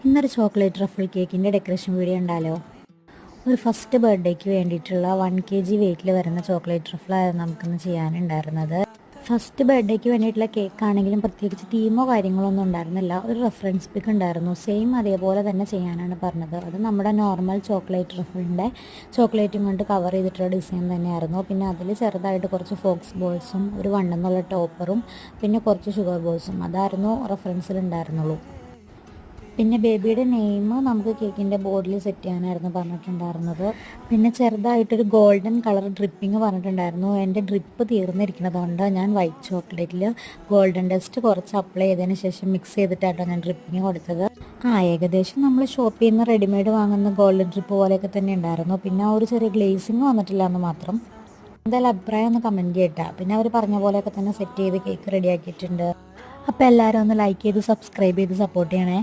ഇന്നൊരു chocolate ruffle കേക്കിൻ്റെ decoration video ഉണ്ടല്ലോ. ഒരു ഫസ്റ്റ് ബർത്ത്ഡേക്ക് വേണ്ടിയിട്ടുള്ള 1 kg വെയിറ്റിൽ വരുന്ന ചോക്ലേറ്റ് റഫിളായിരുന്നു നമുക്കിന്ന് ചെയ്യാനുണ്ടായിരുന്നത്. ഫസ്റ്റ് ബർത്ത്ഡേക്ക് വേണ്ടിയിട്ടുള്ള കേക്കാണെങ്കിലും പ്രത്യേകിച്ച് തീമോ കാര്യങ്ങളോ ഒന്നും ഉണ്ടായിരുന്നില്ല. ഒരു റെഫറൻസ് പിക്ക് ഉണ്ടായിരുന്നു, സെയിം അതേപോലെ തന്നെ ചെയ്യാനാണ് പറഞ്ഞത്. അത് നമ്മുടെ നോർമൽ ചോക്ലേറ്റ് റഫിളിൻ്റെ ചോക്ലേറ്റും കൊണ്ട് കവർ ചെയ്തിട്ടുള്ള ഡിസൈൻ തന്നെയായിരുന്നു. പിന്നെ അതിൽ ചെറുതായിട്ട് കുറച്ച് ഫോക്സ് ബോൾസും ഒരു വണ്ണെന്നുള്ള ടോപ്പറും പിന്നെ കുറച്ച് ഷുഗർ ബോൾസും അതായിരുന്നു റെഫറൻസിൽ ഉണ്ടായിരുന്നുള്ളൂ. പിന്നെ ബേബിയുടെ നെയിം നമുക്ക് കേക്കിൻ്റെ ബോർഡിൽ സെറ്റ് ചെയ്യാനായിരുന്നു പറഞ്ഞിട്ടുണ്ടായിരുന്നത്. പിന്നെ ചെറുതായിട്ടൊരു ഗോൾഡൻ കളർ ഡ്രിപ്പിങ് പറഞ്ഞിട്ടുണ്ടായിരുന്നു. എൻ്റെ ഡ്രിപ്പ് തീർന്നിരിക്കുന്നതുകൊണ്ട് ഞാൻ വൈറ്റ് ചോക്ലേറ്റിൽ ഗോൾഡൻ ഡസ്റ്റ് കുറച്ച് അപ്ലൈ ചെയ്തതിന് ശേഷം മിക്സ് ചെയ്തിട്ടാണ് ഞാൻ ഡ്രിപ്പിങ് കൊടുത്തത്. ഏകദേശം നമ്മൾ ഷോപ്പിൽ നിന്ന് റെഡിമെയ്ഡ് വാങ്ങുന്ന ഗോൾഡൻ ഡ്രിപ്പ് പോലെയൊക്കെ തന്നെ ഉണ്ടായിരുന്നു. പിന്നെ ഒരു ചെറിയ ഗ്ലേസിങ് വന്നിട്ടില്ല എന്ന് മാത്രം. എന്തായാലും അഭിപ്രായം ഒന്ന് കമൻറ്റ് ചെയ്യട്ടാ. പിന്നെ അവർ പറഞ്ഞ പോലെയൊക്കെ തന്നെ സെറ്റ് ചെയ്ത് കേക്ക് റെഡിയാക്കിയിട്ടുണ്ട്. അപ്പോൾ എല്ലാവരും ഒന്ന് ലൈക്ക് ചെയ്ത് സബ്സ്ക്രൈബ് ചെയ്ത് സപ്പോർട്ട് ചെയ്യണേ.